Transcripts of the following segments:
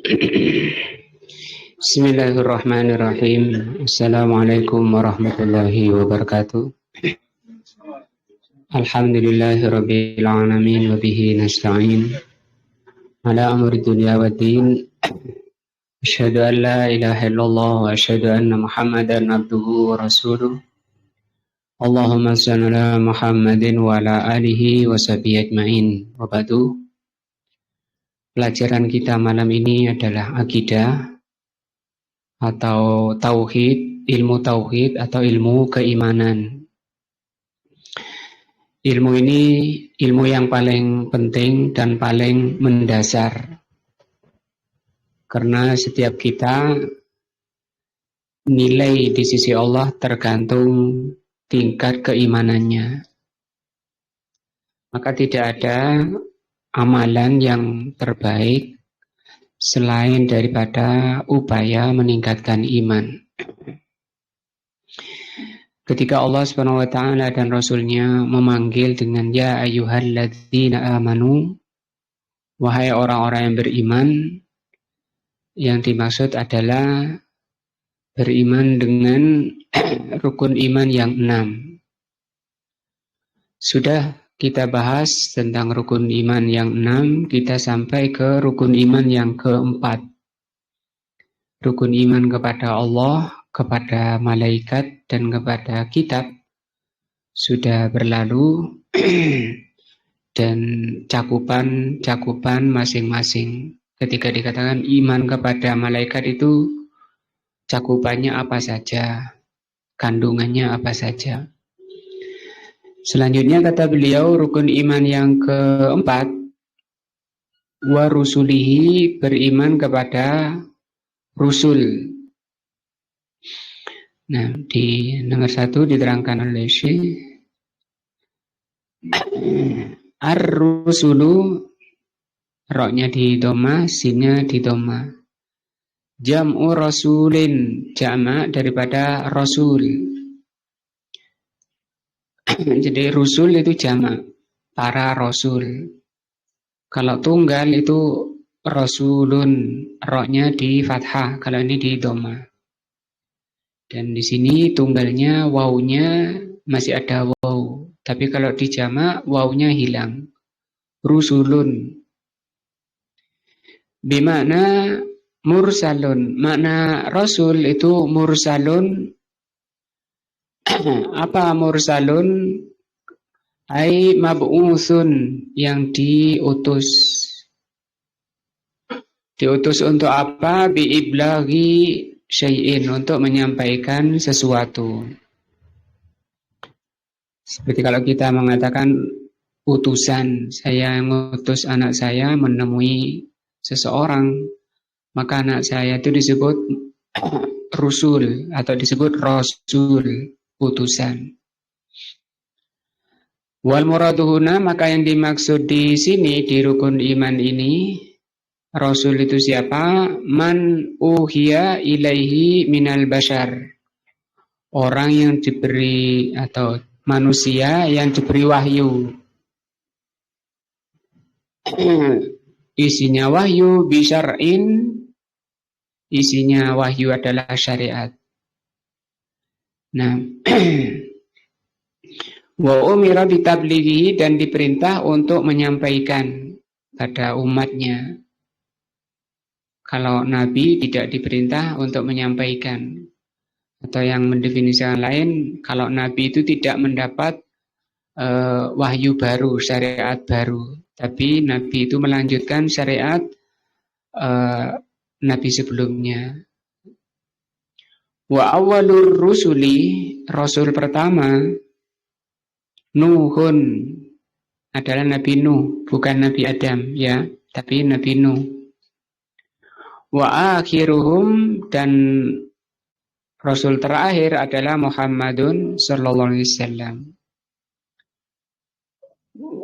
Bismillahirrahmanirrahim. Assalamualaikum warahmatullahi wabarakatuh. Alhamdulillahirabbil alamin wa bihi nasta'in ala amri dunya waddin. Asyhadu an la ilaha illallah wa asyhadu anna Muhammadan abduhu wa rasuluh. Allahumma shalli ala Muhammadin wa ala alihi wa sahbihi ajmain. Wa ba'du. Pelajaran kita malam ini adalah akidah atau tauhid, ilmu tauhid atau ilmu keimanan. Ilmu ini ilmu yang paling penting dan paling mendasar. Karena setiap kita nilai di sisi Allah tergantung tingkat keimanannya. Maka tidak ada amalan yang terbaik selain daripada upaya meningkatkan iman. Ketika Allah Subhanahu wa taala dan Rasul-Nya memanggil dengan ya ayyuhalladzina amanu, wahai orang-orang yang beriman, yang dimaksud adalah beriman dengan rukun iman yang 6. Sudah kita bahas tentang rukun iman yang 6, kita sampai ke rukun iman yang keempat. Rukun iman kepada Allah, kepada malaikat, dan kepada kitab sudah berlalu dan cakupan masing-masing. Ketika dikatakan iman kepada malaikat itu cakupannya apa saja, kandungannya apa saja. Selanjutnya kata beliau rukun iman yang keempat, wa rusulihi, beriman kepada rusul. Nah, di nomor 1 diterangkan oleh Syekh ar-rusulu, roknya di doma, sinnya di doma. Jam'u rasulin, jamak daripada rasul. Jadi rusul itu jamak, para rasul. Kalau tunggal itu rasulun, roknya di fathah, kalau ini di doma. Dan di sini tunggalnya wawunya masih ada waw, tapi kalau di jamak wawunya hilang. Rusulun. Bimakna mursalun, makna rasul itu mursalun. Apa mursalun? Ai mab'usun, yang diutus. Diutus untuk apa? Bi'iblaghi syai'in, untuk menyampaikan sesuatu. Seperti kalau kita mengatakan utusan, saya mengutus anak saya menemui seseorang, maka anak saya itu disebut rusul atau disebut rasul, utusan. Wal muraduhuna, maka yang dimaksud di sini di rukun iman ini, rasul itu siapa? Man uhiya ilaihi minal bashar, orang yang diberi atau manusia yang diberi wahyu. Isinya wahyu bisyar'in, isinya wahyu adalah syariat. Nah, wa umira bitablighihi, dan diperintah untuk menyampaikan pada umatnya. Kalau nabi tidak diperintah untuk menyampaikan. Atau yang mendefinisikan lain, kalau nabi itu tidak mendapat wahyu baru, syariat baru, tapi nabi itu melanjutkan syariat nabi sebelumnya. Wa awwalur rusuli, rasul pertama Nuhun, adalah Nabi Nuh, bukan Nabi Adam ya, tapi Nabi Nuh. Wa akhiruhum, dan rasul terakhir adalah Muhammadun sallallahu alaihi wasallam.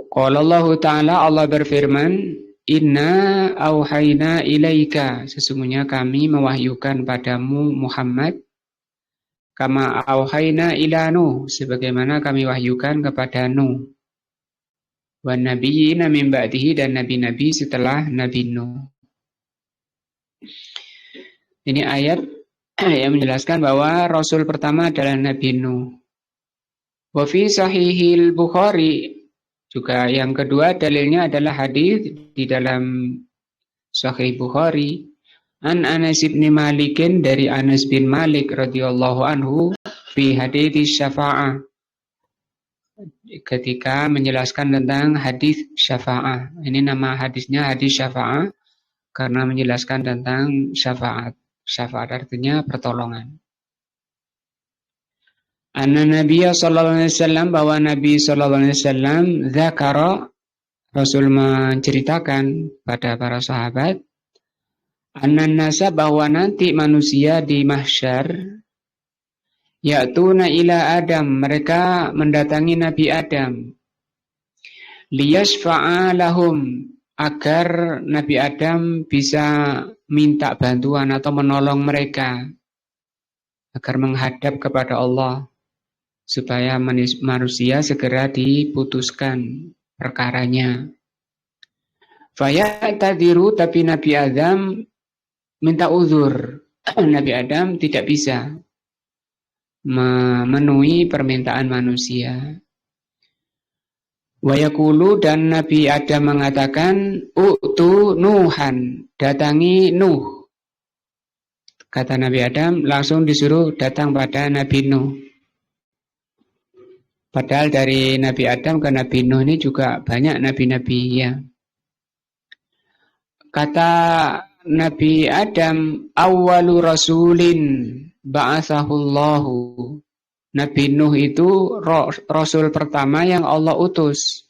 Qala Allah Ta'ala, Allah berfirman, inna auhayna ilaika, sesungguhnya kami mewahyukan padamu Muhammad, kama auhayna ila Nuh, sebagaimana kami wahyukan kepada Nuh. Wa nabiyina min ba'dihi, dan nabi-nabi setelah Nabi Nuh. Ini ayat yang menjelaskan bahwa Rasul pertama adalah Nabi Nuh. Wa fi sahihil Bukhari, juga yang kedua dalilnya adalah hadis di dalam Sahih Bukhari. An Anas bin Malikin, dari Anas bin Malik radhiyallahu anhu, fi hadits syafa'ah, ketika menjelaskan tentang hadis syafa'ah. Ini nama hadisnya hadis syafa'ah karena menjelaskan tentang syafaat. Syafaat artinya pertolongan. Anna Nabiya sallallahu alaihi wasallam, bahwa Nabi sallallahu alaihi wasallam dzakara, Rasul menceritakan pada para sahabat, annan nasa, bahwa nanti manusia di mahsyar, ya'tuna ila Adam, mereka mendatangi Nabi Adam, liyashfa'a lahum, agar Nabi Adam bisa minta bantuan atau menolong mereka, agar menghadap kepada Allah, supaya manusia segera diputuskan perkaranya. Fayatadiru, tapi Nabi Adam minta uzur. Nabi Adam tidak bisa memenuhi permintaan manusia. Wayakulu, dan Nabi Adam mengatakan, u'tu Nuhan, datangi Nuh. Kata Nabi Adam, langsung disuruh datang pada Nabi Nuh. Padahal dari Nabi Adam ke Nabi Nuh ini juga banyak nabi-nabi ya. Kata Nabi Adam, awwalu rasulin ba'athahullahu. Nabi Nuh itu rasul pertama yang Allah utus.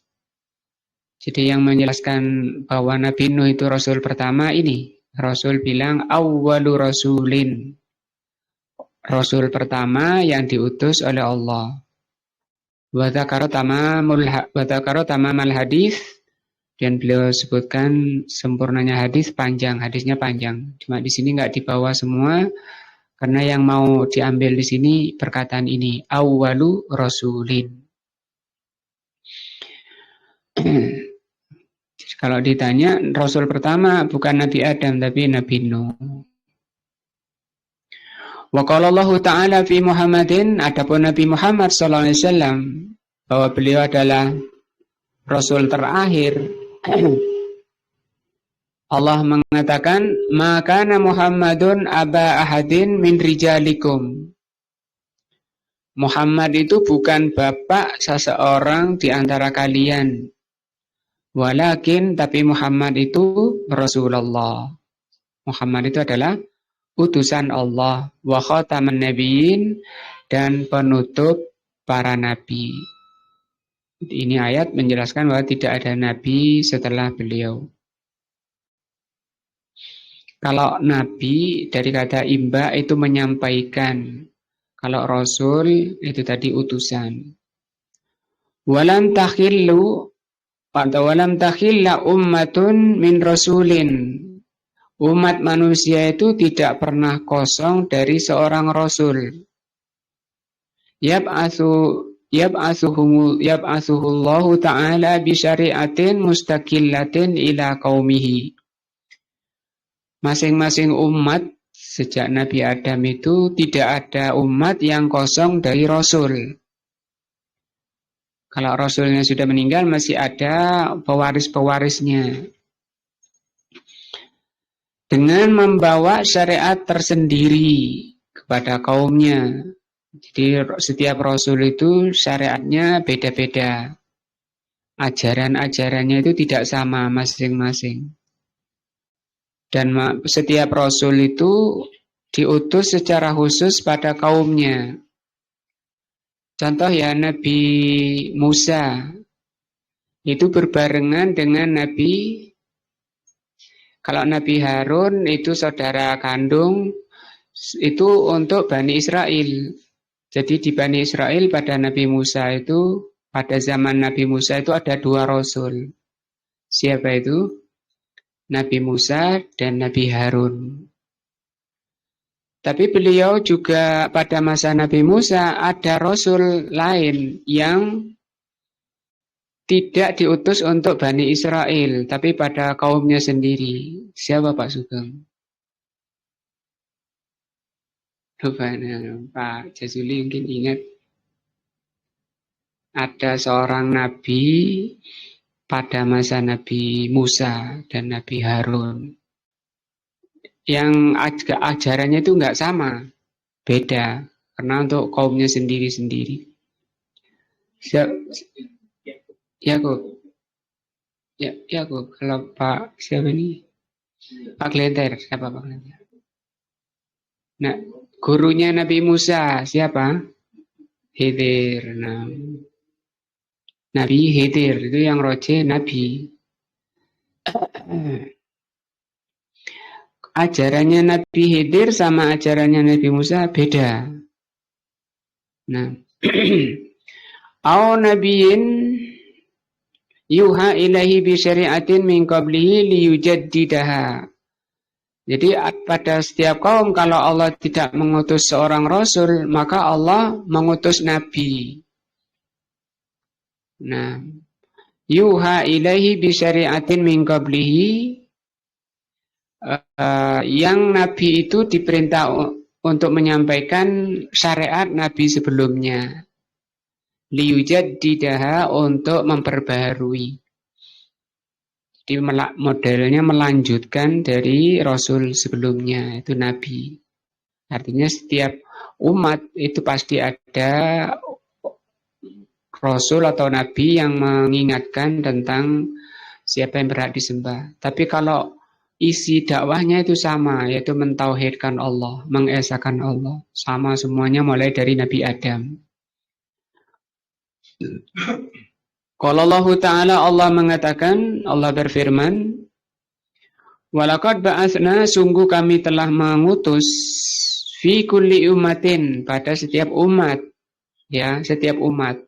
Jadi yang menjelaskan bahwa Nabi Nuh itu rasul pertama ini, Rasul bilang awwalu rasulin, rasul pertama yang diutus oleh Allah. Wa dzakara tamamal hadis, dan beliau sebutkan sempurnanya hadis, panjang, hadisnya panjang. Cuma di sini nggak dibawa semua karena yang mau diambil di sini perkataan ini, awwalu rasulin. Kalau ditanya, rasul pertama bukan Nabi Adam tapi Nabi Nuh. Wa qala Allah Ta'ala fi Muhammadin, adapun Nabi Muhammad sallallahu alaihi wasallam, bahwa beliau adalah rasul terakhir. Allah mengatakan, maka Muhammadun aba ahadin min rijalikum. Muhammad itu bukan bapak seseorang di antara kalian. Walakin, tapi Muhammad itu Rasulullah. Muhammad itu adalah utusan Allah, wa khataman nabiyyin, dan penutup para nabi. Ini ayat menjelaskan bahwa tidak ada nabi setelah beliau. Kalau nabi dari kata imba itu menyampaikan, kalau rasul itu tadi utusan. Walam takhillu, atau walam takhilla ummatun min rasulin. Umat manusia itu tidak pernah kosong dari seorang rasul. Yab'atsuhullahu ta'ala bi syari'atin mustaqillatin ila qaumihi. Masing-masing umat sejak Nabi Adam itu tidak ada umat yang kosong dari rasul. Kalau rasulnya sudah meninggal masih ada pewaris-pewarisnya, dengan membawa syariat tersendiri kepada kaumnya. Jadi setiap rasul itu syariatnya beda-beda. Ajaran-ajarannya itu tidak sama masing-masing. Dan setiap rasul itu diutus secara khusus pada kaumnya. Contoh ya, Nabi Musa itu berbarengan dengan kalau Nabi Harun itu saudara kandung, itu untuk Bani Israel. Jadi di Bani Israel pada Nabi Musa itu, pada zaman Nabi Musa itu ada dua rasul. Siapa itu? Nabi Musa dan Nabi Harun. Tapi beliau juga pada masa Nabi Musa ada rasul lain yang tidak diutus untuk Bani Israel, tapi pada kaumnya sendiri. Siapa Pak Sugeng? Rupanya Pak Jazuli mungkin ingat ada seorang nabi pada masa Nabi Musa dan Nabi Harun yang ajarannya itu nggak sama, beda karena untuk kaumnya sendiri-sendiri. Ya kok, ya kok. Kalau Pak siapa ini? Pak Glenter, siapa Pak Glenter? Nah, gurunya Nabi Musa siapa? Khidir. Nah, Nabi Khidir itu yang roje Nabi. Ajarannya Nabi Khidir sama ajarannya Nabi Musa beda. Nah, au nabiyin yuha ilahi bi syari'atin min qablihi liyujaddidaha. Jadi pada setiap kaum kalau Allah tidak mengutus seorang rasul, maka Allah mengutus nabi. Nah, yuha ilaihi bi syari'atin min qablihi, yang nabi itu diperintah untuk menyampaikan syariat nabi sebelumnya. Liyujaddidaha, untuk memperbaharui. Jadi modelnya melanjutkan dari rasul sebelumnya, itu nabi. Artinya setiap umat itu pasti ada rasul atau nabi yang mengingatkan tentang siapa yang berhak disembah. Tapi kalau isi dakwahnya itu sama, yaitu mentauhidkan Allah, mengesahkan Allah. Sama semuanya mulai dari Nabi Adam. Qala Allah Ta'ala, Allah mengatakan, Allah berfirman, walaqad ba'atsna, sungguh kami telah mengutus fi kulli ummatin, pada setiap umat, ya, setiap umat.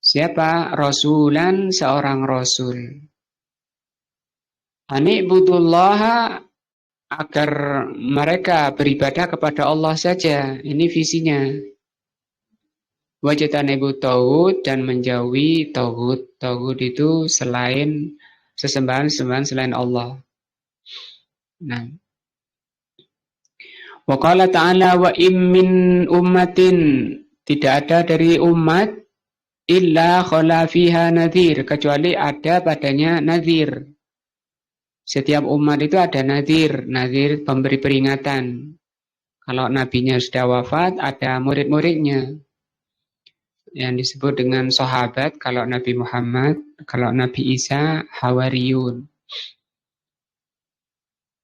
Siapa? Rasulan, seorang rasul. Ani'budullaha, agar mereka beribadah kepada Allah saja. Ini visinya. Wajtanibu tauhid, dan menjauhi tauhid. Tauhid itu selain sesembahan selain Allah. Nah, wa qala ta'ala, wa min ummatin, tidak ada dari umat illa khala fiha nadhir, kecuali ada padanya nadhir. Setiap umat itu ada nadhir, nadhir pemberi peringatan. Kalau nabinya sudah wafat, ada murid-muridnya yang disebut dengan sahabat. Kalau Nabi Muhammad, kalau Nabi Isa, hawariyun.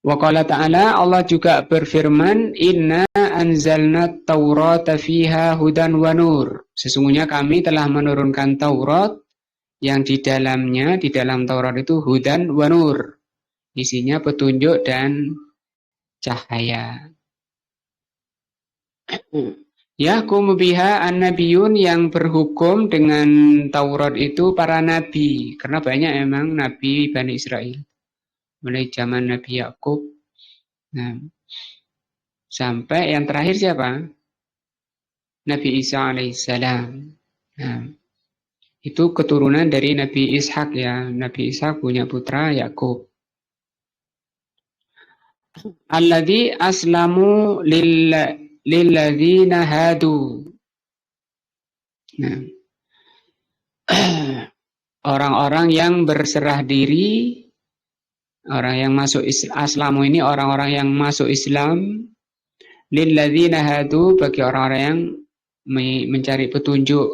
Wa qala ta'ala, Allah juga berfirman, inna anzalna taurata fiha hudan wa nur. Sesungguhnya kami telah menurunkan Taurat yang di dalamnya, di dalam Taurat itu hudan wa nur. Isinya petunjuk dan cahaya. Yahkumu biha an-nabiyun, yang berhukum dengan Taurat itu para nabi. Karena banyak emang nabi Bani Israel. Mulai zaman Nabi Yakub, nah, sampai yang terakhir siapa? Nabi Isa alaihissalam. Nah, itu keturunan dari Nabi Ishak, ya. Nabi Ishak punya putra Yakub. Alladzi aslamu lilladzina hadu. Nah, orang-orang yang berserah diri, orang yang masuk Islamu ini orang-orang yang masuk Islam, lilladzina hadu, bagi orang-orang yang mencari petunjuk.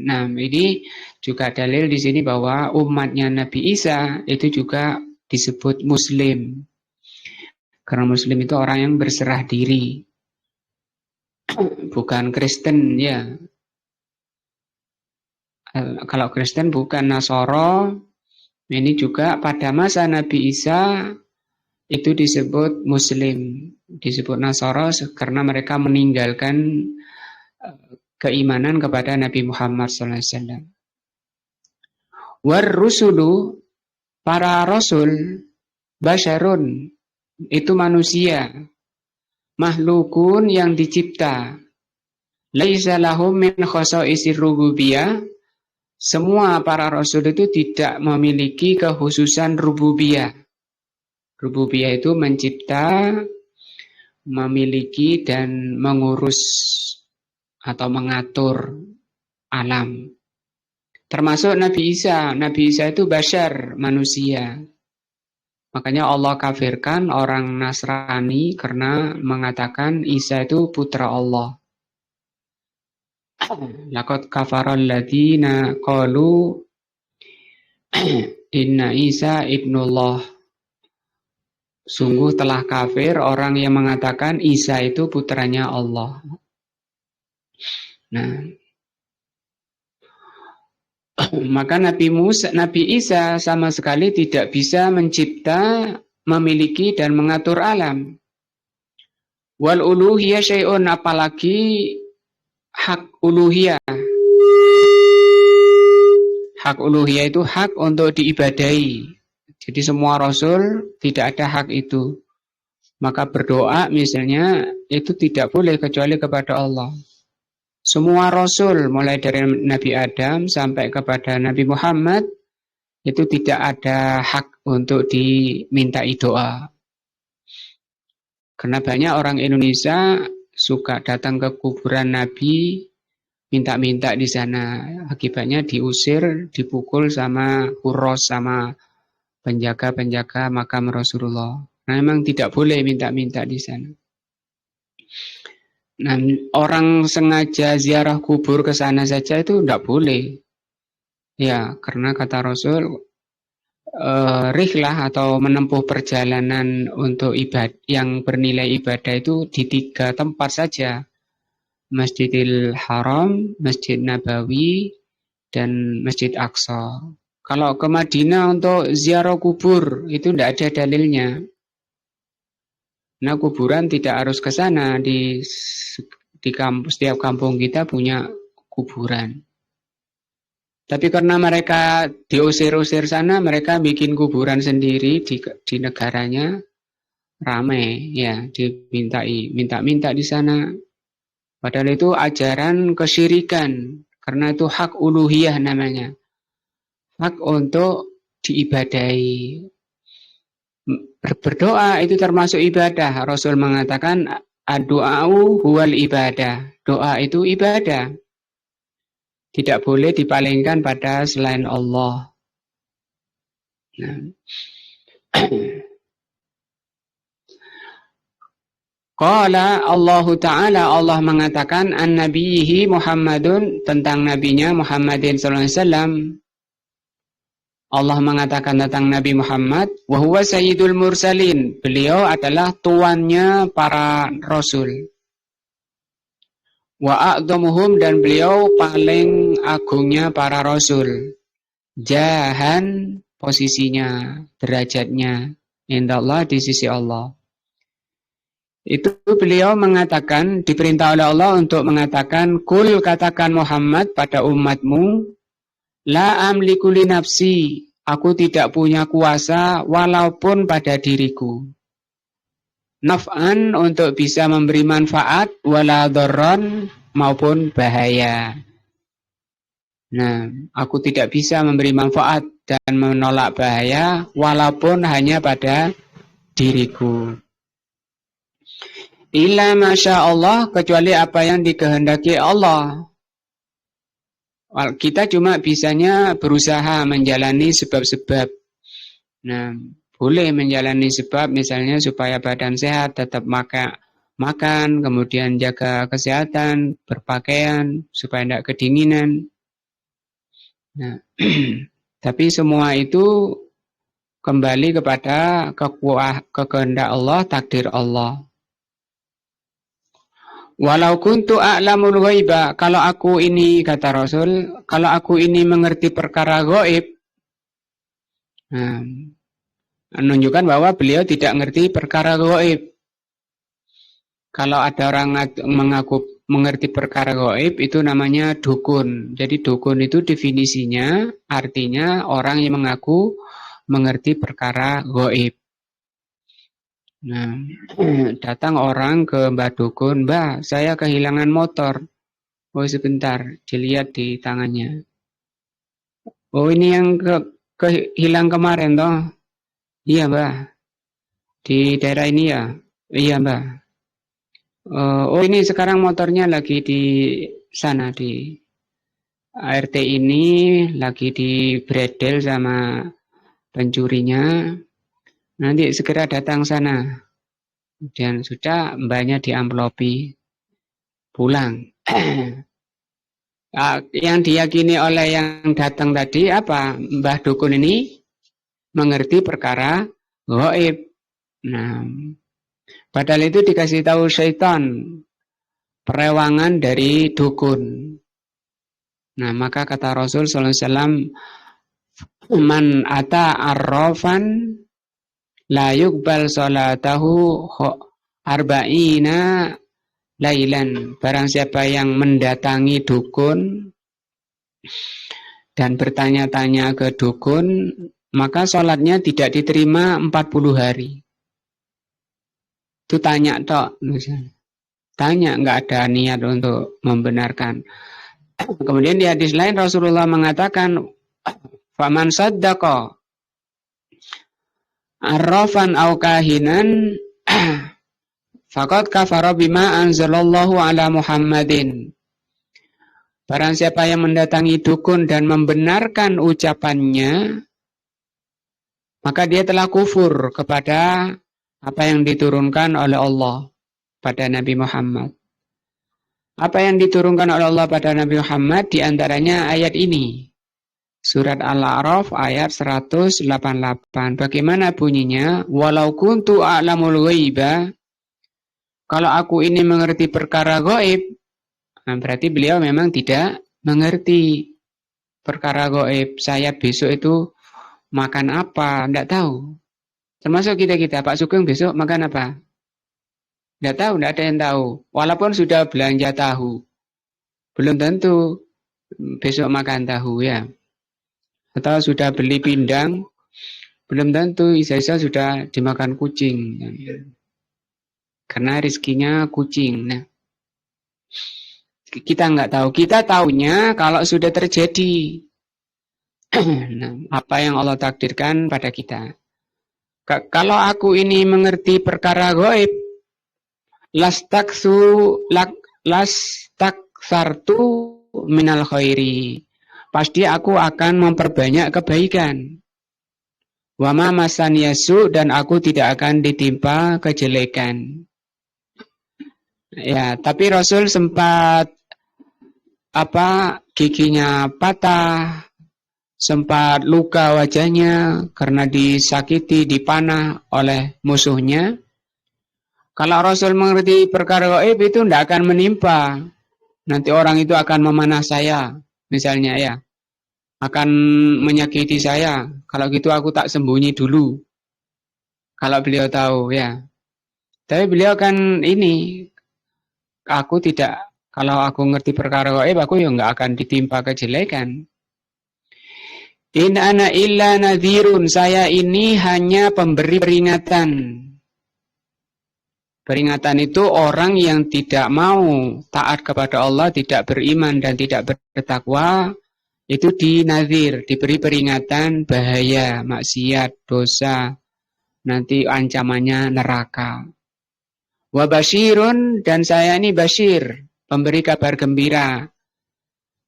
Nah, ini juga dalil di sini bahwa umatnya Nabi Isa itu juga disebut Muslim. Karena Muslim itu orang yang berserah diri, bukan Kristen, ya. Kalau Kristen bukan, Nasoro. Ini juga pada masa Nabi Isa itu disebut Muslim, disebut Nasoro karena mereka meninggalkan keimanan kepada Nabi Muhammad SAW. War rusulu, para rasul, basyarun, itu manusia, makhlukun, yang dicipta. Laisa lahum min khasa'isir rububiyah, semua para rasul itu tidak memiliki kekhususan rububiyah. Rububiyah itu mencipta, memiliki dan mengurus atau mengatur alam. Termasuk Nabi Isa. Nabi Isa itu bashar, manusia. Makanya Allah kafirkan orang Nasrani karena mengatakan Isa itu putra Allah. Laqad kafaral ladzina qalu inna Isa ibnullah. Sungguh telah kafir orang yang mengatakan Isa itu putranya Allah. Nah, maka Nabi Isa sama sekali tidak bisa mencipta, memiliki dan mengatur alam. Wal uluhiyah syai'un, apalagi hak uluhiyah. Hak uluhiyah itu hak untuk diibadahi. Jadi semua rasul tidak ada hak itu. Maka berdoa misalnya itu tidak boleh kecuali kepada Allah. Semua rasul mulai dari Nabi Adam sampai kepada Nabi Muhammad itu tidak ada hak untuk dimintai doa. Karena banyak orang Indonesia suka datang ke kuburan Nabi minta-minta di sana. Akibatnya diusir, dipukul sama huros, sama penjaga-penjaga makam Rasulullah. Nah, memang tidak boleh minta-minta di sana. Nah, orang sengaja ziarah kubur ke sana saja itu tidak boleh. Ya, karena kata Rasul, rihlah atau menempuh perjalanan untuk ibadah yang bernilai ibadah itu di 3 tempat saja. Masjidil Haram, Masjid Nabawi, dan Masjid Aqsa. Kalau ke Madinah untuk ziarah kubur itu tidak ada dalilnya. Nah, kuburan tidak harus ke sana. Di setiap kampung kita punya kuburan. Tapi karena mereka diusir-usir sana, mereka bikin kuburan sendiri di negaranya, ramai ya, minta-minta di sana. Padahal itu ajaran kesyirikan, karena itu hak uluhiyah namanya. Hak untuk diibadahi. Berdoa itu termasuk ibadah. Rasul mengatakan ad-du'a'u huwal ibadah. Doa itu ibadah. Tidak boleh dipalingkan pada selain Allah. Nah. Qala Allah Ta'ala, Allah mengatakan an-nabiyhi Muhammadun, tentang nabinya Muhammadin sallallahu alaihi wasallam. Allah mengatakan tentang Nabi Muhammad, wa huwa sayyidul mursalin, beliau adalah tuannya para rasul. Wa a'dhamuhum, dan beliau paling agungnya para rasul. Jahan, posisinya, derajatnya indallah, di sisi Allah. Itu beliau mengatakan, diperintah oleh Allah untuk mengatakan, kul, katakan Muhammad pada umatmu, la amliku li nafsi, aku tidak punya kuasa walaupun pada diriku. Naf'an, untuk bisa memberi manfaat, wala dharran, maupun bahaya. Nah, aku tidak bisa memberi manfaat dan menolak bahaya walaupun hanya pada diriku. Illa masya Allah, kecuali apa yang dikehendaki Allah. Kita cuma bisanya berusaha menjalani sebab-sebab. Nah, boleh menjalani sebab misalnya supaya badan sehat, tetap makan, kemudian jaga kesehatan, berpakaian supaya tidak kedinginan. Nah, tapi semua itu kembali kepada kehendak Allah, takdir Allah. Walau kuntu a'lamul ghaiba, kalau aku ini, kata Rasul, kalau aku ini mengerti perkara gaib, nah, menunjukkan bahwa beliau tidak mengerti perkara gaib. Kalau ada orang mengaku mengerti perkara gaib, itu namanya dukun. Jadi dukun itu definisinya, artinya orang yang mengaku mengerti perkara gaib. Nah, datang orang ke Mbah Dukun, Mbah, saya kehilangan motor. Oh, sebentar, dilihat di tangannya. Oh, ini yang hilang kemarin toh? Iya, Mbah. Di daerah ini ya? Iya, Mbah. Oh ini sekarang motornya lagi di sana di ART ini lagi dibredel sama pencurinya. Nanti segera datang sana. Kemudian sudah mbaknya diamplopi pulang. Yang diyakini oleh yang datang tadi apa? Mbah Dukun ini mengerti perkara gaib. Nah, padahal itu dikasih tahu syaitan, perewangan dari dukun. Nah, maka kata Rasul sallallahu alaihi wasallam, "Man ata arrafan la yuqbal salatahu arba'ina lailan." Barang siapa yang mendatangi dukun dan bertanya-tanya ke dukun, maka sholatnya tidak diterima 40 hari. Itu tanya tok, tanya, nggak ada niat untuk membenarkan. Kemudian di hadis lain Rasulullah mengatakan, faman saddaqa arrafan au kahinan faqad kafara bima anzalallahu ala Muhammadin. Barang siapa yang mendatangi dukun dan membenarkan ucapannya, maka dia telah kufur kepada apa yang diturunkan oleh Allah pada Nabi Muhammad. Apa yang diturunkan oleh Allah pada Nabi Muhammad diantaranya ayat ini. Surat Al-A'raf ayat 188. Bagaimana bunyinya? Walau kuntu a'lamul ghaiba. Kalau aku ini mengerti perkara gaib, nah berarti beliau memang tidak mengerti perkara gaib. Saya besok itu makan apa? Tidak tahu. Termasuk kita-kita, Pak Sugeng besok makan apa? Tidak tahu, tidak ada yang tahu. Walaupun sudah belanja tahu, belum tentu besok makan tahu ya. Atau sudah beli pindang, belum tentu isa-isa sudah dimakan kucing. Karena rezekinya kucing. Nah, kita nggak tahu. Kita taunya kalau sudah terjadi. Nah, apa yang Allah takdirkan pada kita. Kalau aku ini mengerti perkara gaib, lastaksartu minal khairi. Pasti aku akan memperbanyak kebaikan. Wama masaniyasu, dan aku tidak akan ditimpa kejelekan. Ya, tapi Rasul sempat giginya patah, sempat luka wajahnya karena disakiti, dipanah oleh musuhnya. Kalau Rasul mengerti perkara gaib itu tidak akan menimpa. Nanti orang itu akan memanah saya, misalnya ya. Akan menyakiti saya. Kalau gitu aku tak sembunyi dulu. Kalau beliau tahu ya. Tapi beliau kan ini, aku tidak, kalau aku ngerti perkara gaib, aku ya nggak akan ditimpa kejelekan. In ana illa nadhirun, saya ini hanya pemberi peringatan. Peringatan itu orang yang tidak mau taat kepada Allah, tidak beriman dan tidak bertakwa, itu dinadzir, diberi peringatan bahaya, maksiat, dosa, nanti ancamannya neraka. Wa basyirun, dan saya ini basyir, pemberi kabar gembira.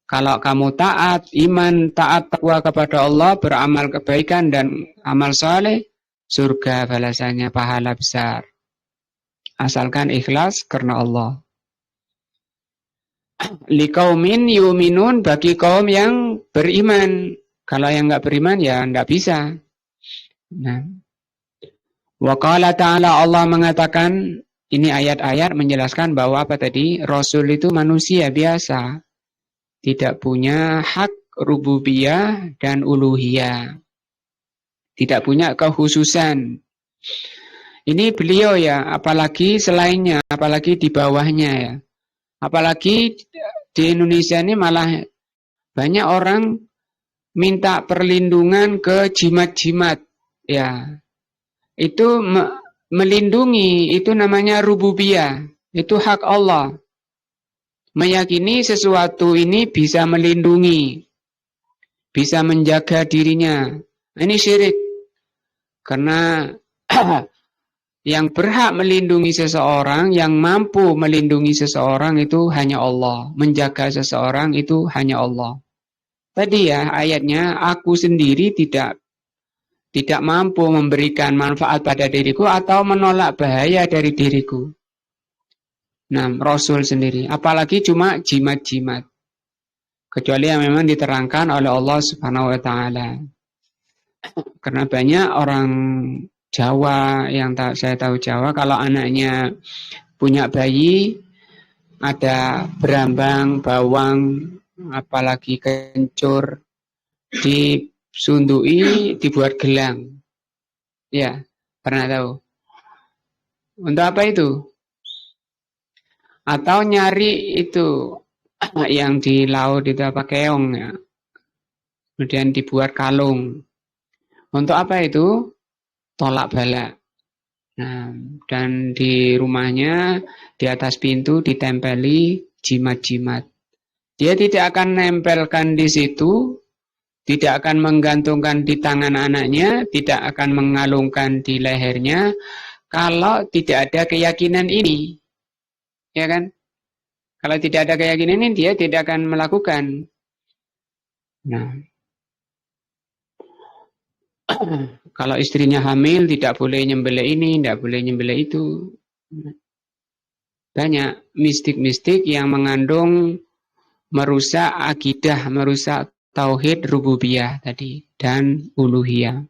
Kalau kamu taat, iman, taat, takwa kepada Allah, beramal kebaikan dan amal soleh, surga balasannya pahala besar. Asalkan ikhlas karena Allah. Liqaumin yuminun, bagi kaum yang beriman. Kalau yang enggak beriman ya enggak bisa. Nah. Wa qala ta'ala, Allah mengatakan, ini ayat-ayat menjelaskan bahwa apa tadi? Rasul itu manusia biasa. Tidak punya hak rububiyah dan uluhiyah. Tidak punya kekhususan. Ini beliau ya, apalagi selainnya, apalagi di bawahnya ya. Apalagi di Indonesia ini malah banyak orang minta perlindungan ke jimat-jimat. Ya, itu melindungi, itu namanya rububiyah. Itu hak Allah. Meyakini sesuatu ini bisa melindungi, bisa menjaga dirinya. Ini syirik. Karena Yang berhak melindungi seseorang, yang mampu melindungi seseorang itu hanya Allah. Menjaga seseorang itu hanya Allah. Tadi ya ayatnya, aku sendiri tidak mampu memberikan manfaat pada diriku atau menolak bahaya dari diriku. Nah, Rasul sendiri. Apalagi cuma jimat-jimat. Kecuali yang memang diterangkan oleh Allah Subhanahu wa Ta'ala. Karena banyak orang Jawa yang saya tahu Jawa, kalau anaknya punya bayi, ada berambang, bawang, apalagi kencur, disundui, dibuat gelang. Ya, pernah tahu. Untuk apa itu? Atau nyari itu yang di laut itu apa, keong ya. Kemudian dibuat kalung. Untuk apa itu? Tolak bala. Nah, dan di rumahnya di atas pintu ditempeli jimat-jimat. Dia tidak akan nempelkan di situ, tidak akan menggantungkan di tangan anaknya, tidak akan mengalungkan di lehernya kalau tidak ada keyakinan ini. Ya kan? Kalau tidak ada keyakinan ini dia tidak akan melakukan. Nah, kalau istrinya hamil tidak boleh nyembelih ini, tidak boleh nyembelih itu. Banyak mistik-mistik yang mengandung merusak akidah, merusak tauhid rububiyah tadi dan uluhiyah.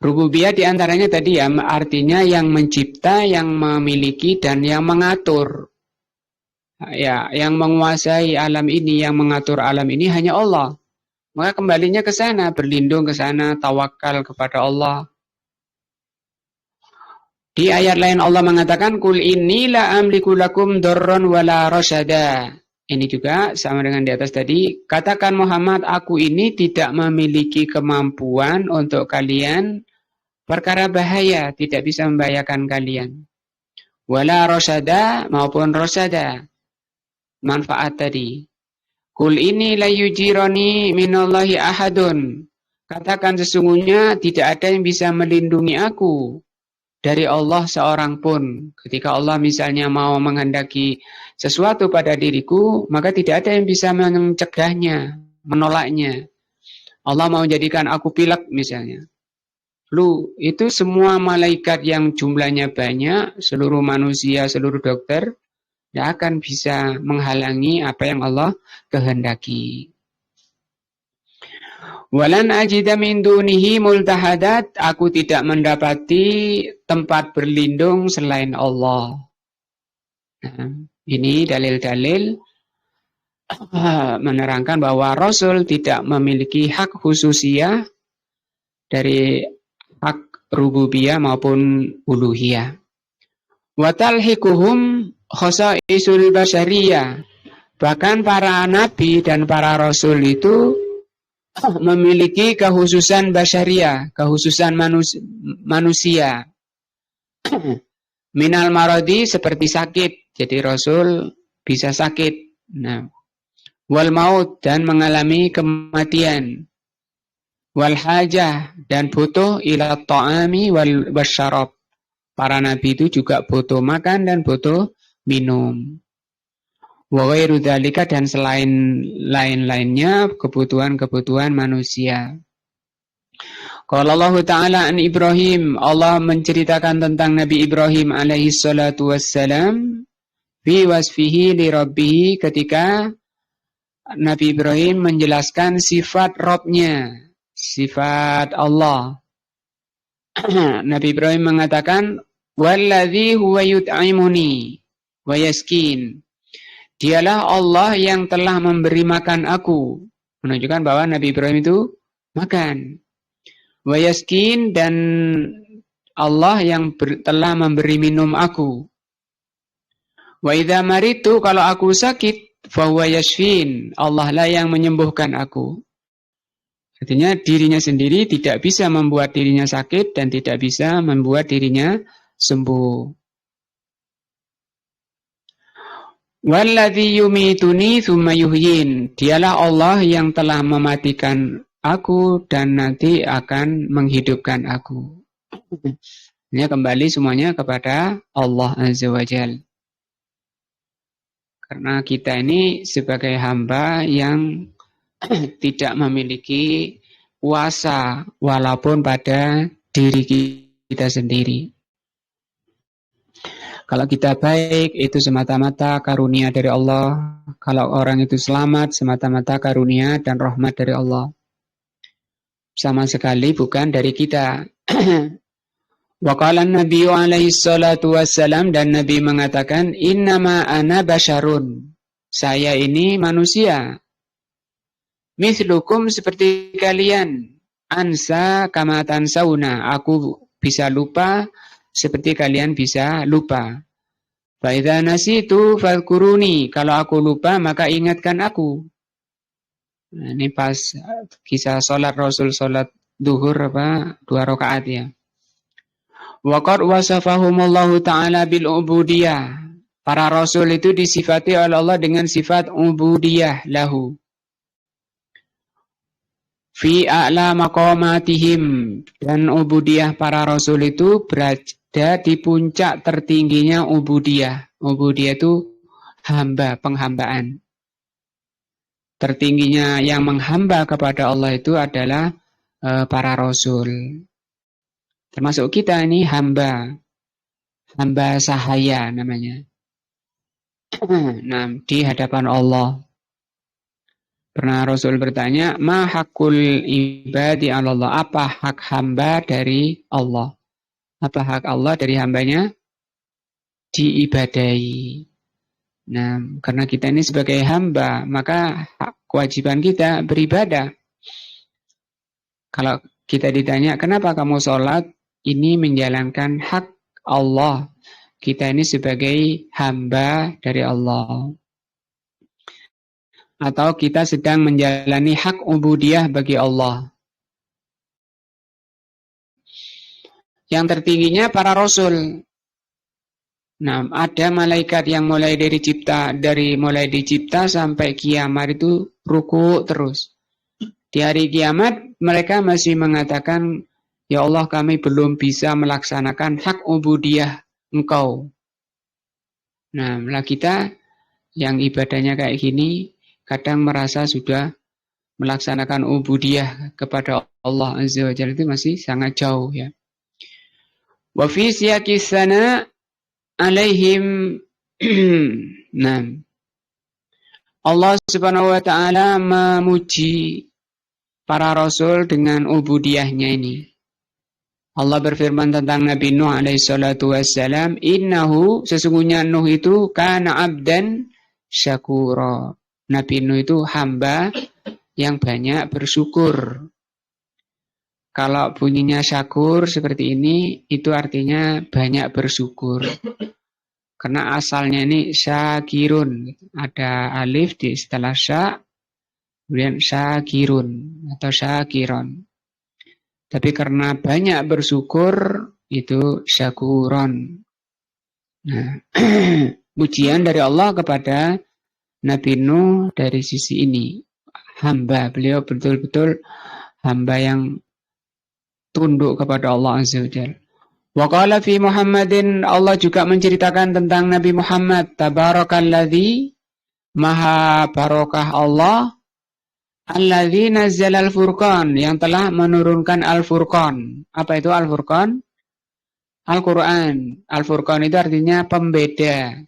Rububiyah diantaranya tadi ya, artinya yang mencipta, yang memiliki dan yang mengatur. Ya, yang menguasai alam ini, yang mengatur alam ini hanya Allah. Maka kembalinya ke sana, berlindung ke sana, tawakal kepada Allah. Di ayat lain Allah mengatakan, Qul inni la amliku lakum darran wala rasyada. Ini juga sama dengan di atas tadi. Katakan Muhammad, aku ini tidak memiliki kemampuan untuk kalian perkara bahaya, tidak bisa membahayakan kalian. Wala rasyada maupun rasyada. Manfaat tadi. Kul ini la yujirani minallahi ahadun. Katakan sesungguhnya tidak ada yang bisa melindungi aku dari Allah seorang pun. Ketika Allah misalnya mau menghendaki sesuatu pada diriku, maka tidak ada yang bisa mencegahnya, menolaknya. Allah mau jadikan aku pilek misalnya. Itu semua malaikat yang jumlahnya banyak, seluruh manusia, seluruh dokter, tidak akan bisa menghalangi apa yang Allah kehendaki. Walan ajida min dunihi multahadat, aku tidak mendapati tempat berlindung selain Allah. Nah, ini dalil-dalil menerangkan bahwa Rasul tidak memiliki hak khususiyah dari hak rububiyah maupun uluhiyah. Wa talhiquhum khasaisul basyariyah. Bahkan para nabi dan para rasul itu memiliki kekhususan basyariyah, kekhususan manusia. Minal maradi seperti sakit. Jadi rasul bisa sakit. Nah, wal maut dan mengalami kematian. Wal hajah dan butuh ila ta'ami wal wasyarab. Para nabi itu juga butuh makan dan butuh minum. Wa ghairu dzalika dan selain lain-lainnya kebutuhan-kebutuhan manusia. Qala Allah Ta'ala an Ibrahim, Allah menceritakan tentang Nabi Ibrahim alaihi salatu wassalam fi wasfihi li rabbih, ketika Nabi Ibrahim menjelaskan sifat Rabb-nya, sifat Allah. Nabi Ibrahim mengatakan, walladzi huwa yut'imuni wa yaskin. Dialah Allah yang telah memberi makan aku. Menunjukkan bahwa Nabi Ibrahim itu makan. Wa yaskin, dan Allah yang telah memberi minum aku. Wa idza maritu, kalau aku sakit, fa huwa yashfin. Allah lah yang menyembuhkan aku. Artinya dirinya sendiri tidak bisa membuat dirinya sakit dan tidak bisa membuat dirinya sembuh. Walladzi yumituni tsumma yuhyin. Dialah Allah yang telah mematikan aku dan nanti akan menghidupkan aku. Hanya kembali semuanya kepada Allah Azza wa Jalla. Karena kita ini sebagai hamba yang tidak memiliki kuasa walaupun pada diri kita sendiri. Kalau kita baik itu semata-mata karunia dari Allah. Kalau orang itu selamat semata-mata karunia dan rahmat dari Allah. Sama sekali bukan dari kita. Wa qala Nabi alaihi salatu wassalam, dan Nabi mengatakan innama ana basyarun. Saya ini manusia. Mithlukum seperti kalian. Ansa kama tansauna. Aku bisa lupa seperti kalian bisa lupa. Fa idza nasitu fadhkuruni. Kalau aku lupa maka ingatkan aku. Nah, ini pas kisah salat Rasul salat duhur 2 rakaat ya. Wa qad wasafahumullahu ta'ala bil ubudiyah. Para rasul itu disifati oleh Allah dengan sifat ubudiyah lahu. Fi a'la maqamatihim, dan ubudiyah para rasul itu berada di puncak tertingginya ubudiyah. Ubudiyah itu hamba, penghambaan. Tertingginya yang menghamba kepada Allah itu adalah para rasul. Termasuk kita ini hamba sahaya namanya. Nah, di hadapan Allah. Pernah Rasul bertanya, ma hakul ibadi ala Allah? Apa hak hamba dari Allah? Apa hak Allah dari hambanya? Diibadahi. Nah, karena kita ini sebagai hamba, maka kewajiban kita beribadah. Kalau kita ditanya, kenapa kamu sholat? Ini menjalankan hak Allah. Kita ini sebagai hamba dari Allah. Atau kita sedang menjalani hak ubudiyah bagi Allah. Yang tertingginya para rasul. Nah, ada malaikat yang mulai dicipta sampai kiamat itu ruku terus. Di hari kiamat mereka masih mengatakan, ya Allah kami belum bisa melaksanakan hak ubudiyah Engkau. Nah, kita yang ibadahnya kayak gini kadang merasa sudah melaksanakan ubudiyah kepada Allah Azza wa Jalla itu masih sangat jauh ya. Wa fi siyaqis sana alaihim nah, Allah Subhanahu wa taala memuji para rasul dengan ubudiyahnya ini. Allah berfirman tentang Nabi Nuh alaihi salatu wassalam, innahu, sesungguhnya Nuh itu kana abdan syakura. Nabi Nuh itu hamba yang banyak bersyukur. Kalau bunyinya syakur seperti ini, itu artinya banyak bersyukur. Karena asalnya ini syakirun. Ada alif di setelah sya, kemudian syakirun atau syakiron. Tapi karena banyak bersyukur, itu syakuron. Nah, pujian dari Allah kepada Nabi Nuh dari sisi ini. Hamba, beliau betul-betul hamba yang tunduk kepada Allah Azza wa Jalla. Wa qala fi Muhammadin, Allah juga menceritakan tentang Nabi Muhammad, tabarakalladzi, maha barokah Allah, alladzi nazzala al-furqan, yang telah menurunkan al-furqan. Apa itu al-furqan? Al-Quran. Al-furqan itu artinya pembeda.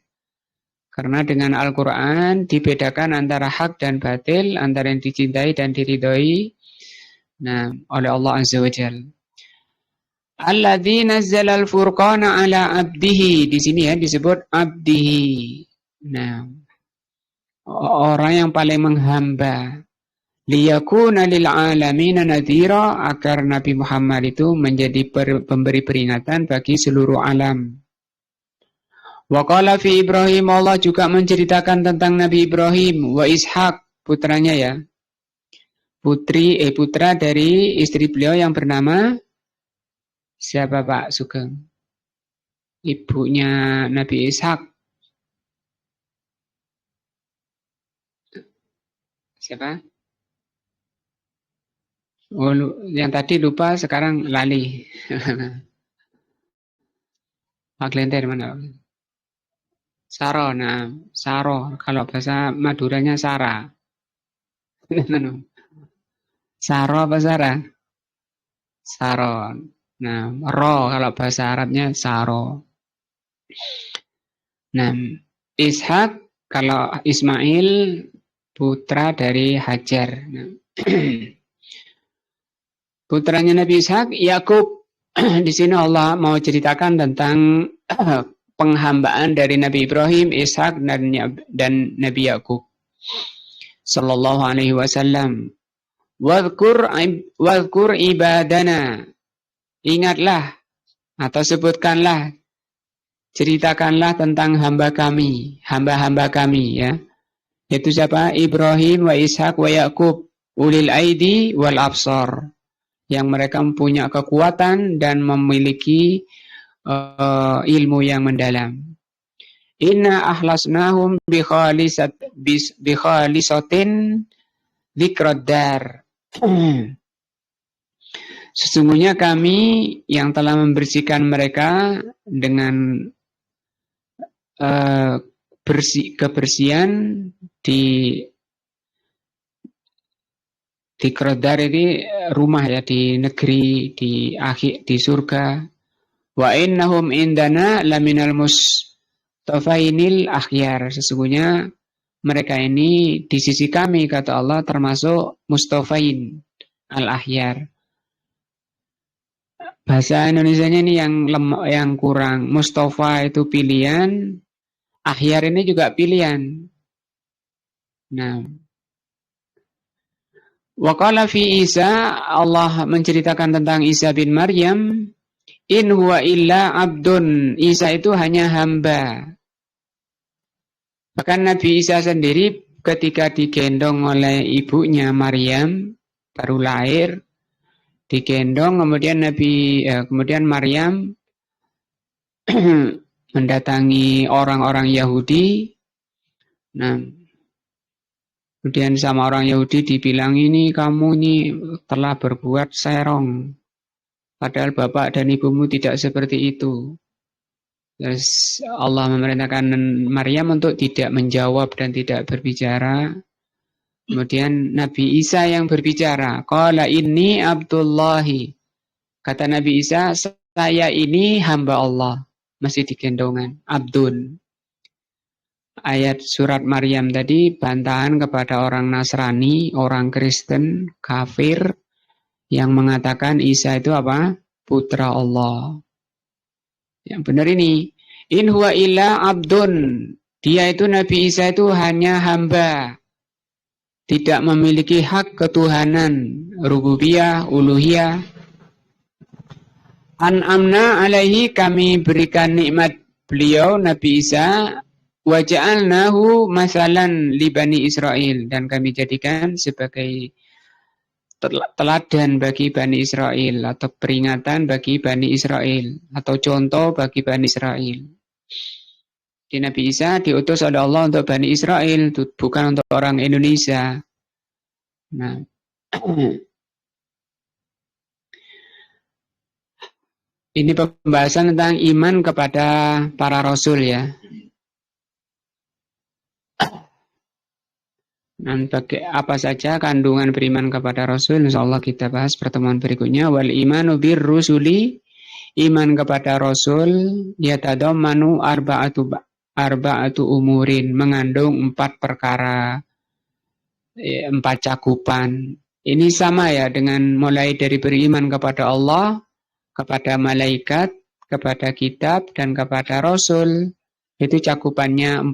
Karena dengan Al-Quran dibedakan antara hak dan batil, antara yang dicintai dan diridhoi, nah, oleh Allah Azza wa Jalla. Alladzi nazzala al-furqana ala abdihi. Di sini ya disebut abdihi. Nah, orang yang paling menghamba. Liyakuna lil alamin nadhira, agar Nabi Muhammad itu menjadi pemberi peringatan bagi seluruh alam. Wa qala fi Ibrahim, Allah juga menceritakan tentang Nabi Ibrahim wa Ishak, putranya ya. Putra dari istri beliau yang bernama siapa Pak Sugeng? Ibunya Nabi Ishak. Siapa? Oh, yang tadi lupa, sekarang lali. Pak Glente di mana? Saro, nah Saro. Kalau bahasa Maduranya Sara. Saro apa Sara? Saron. Nah, Ro kalau bahasa Arabnya Saro. Nah, Ishak kalau Ismail putra dari Hajar. Nah, putranya Nabi Ishak, Yakub. Di sini Allah mau ceritakan tentang penghambaan dari Nabi Ibrahim, Ishak dan Nabi Yakub. Sallallahu alaihi wasallam. Wadhkur ibadana. Ingatlah atau sebutkanlah, ceritakanlah tentang hamba-hamba kami ya. Yaitu siapa? Ibrahim wa Ishak wa Yakub, ulil aidi wal absar. Yang mereka mempunyai kekuatan dan memiliki ilmu yang mendalam. Inna ahlasnahum bi khalisatin dzikraddar. Sesungguhnya kami yang telah membersihkan mereka dengan kebersihan di Krodar ini rumah ya, di negeri, di surga. Wa innahum indana laminal mustafainil akhyar. Sesungguhnya mereka ini di sisi kami, kata Allah, termasuk mustafain al-akhyar. Bahasa Indonesianya ini yang kurang. Mustafa itu pilihan, akhyar ini juga pilihan. Nah, wa qala fi Isa, Allah menceritakan tentang Isa bin Maryam, in huwa illa abdun. Isa itu hanya hamba. Bahkan Nabi Isa sendiri ketika digendong oleh ibunya Maryam, baru lahir, digendong, kemudian Maryam mendatangi orang-orang Yahudi. Nah, kemudian sama orang Yahudi dibilang, ini kamu ini telah berbuat serong, padahal bapak dan ibumu tidak seperti itu. Terus Allah memerintahkan Maryam untuk tidak menjawab dan tidak berbicara. Kemudian Nabi Isa yang berbicara. Qala inni Abdullahi. Kata Nabi Isa, saya ini hamba Allah. Masih digendongan. Abdun. Ayat surat Maryam tadi bantahan kepada orang Nasrani, orang Kristen, kafir, yang mengatakan Isa itu apa? Putra Allah. Yang benar ini. In huwa illa abdun. Dia itu, Nabi Isa itu hanya hamba. Tidak memiliki hak ketuhanan, rububiyah, uluhiyah. An'amna alaihi, kami berikan nikmat beliau Nabi Isa, wa ja'alnahu masalan li Bani Israel, dan kami jadikan sebagai teladan bagi Bani Israel, atau peringatan bagi Bani Israel, atau contoh bagi Bani Israel. Di Nabi Isa diutus oleh Allah untuk Bani Israel, bukan untuk orang Indonesia. Nah, ini pembahasan tentang iman kepada para rasul ya. Dan apa saja kandungan beriman kepada rasul, insyaallah kita bahas pertemuan berikutnya. Wal imanu bir rusuli, iman kepada rasul yatadammanu arba'atu umurin, mengandung 4 perkara, 4 cakupan. Ini sama ya dengan mulai dari beriman kepada Allah, kepada malaikat, kepada kitab, dan kepada rasul. Itu cakupannya 4.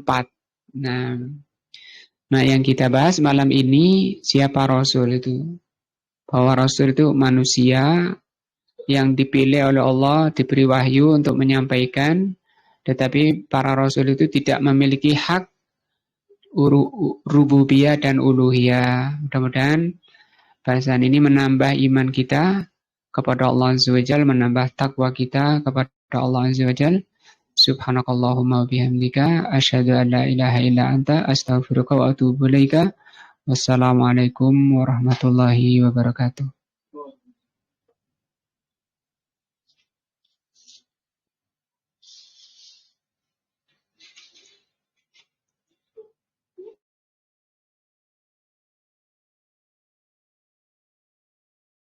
Nah, yang kita bahas malam ini, siapa rasul itu? Bahwa rasul itu manusia yang dipilih oleh Allah, diberi wahyu untuk menyampaikan, tetapi para rasul itu tidak memiliki hak rububiyah dan uluhiyah. Mudah-mudahan bahasan ini menambah iman kita kepada Allah Azza wa Jalla, menambah takwa kita kepada Allah Azza wa Jalla. Subhanakallahumma bihamdika asyhadu an la ilaha illa anta astaghfiruka wa atubu ilaika. Wassalamualaikum warahmatullahi wabarakatuh.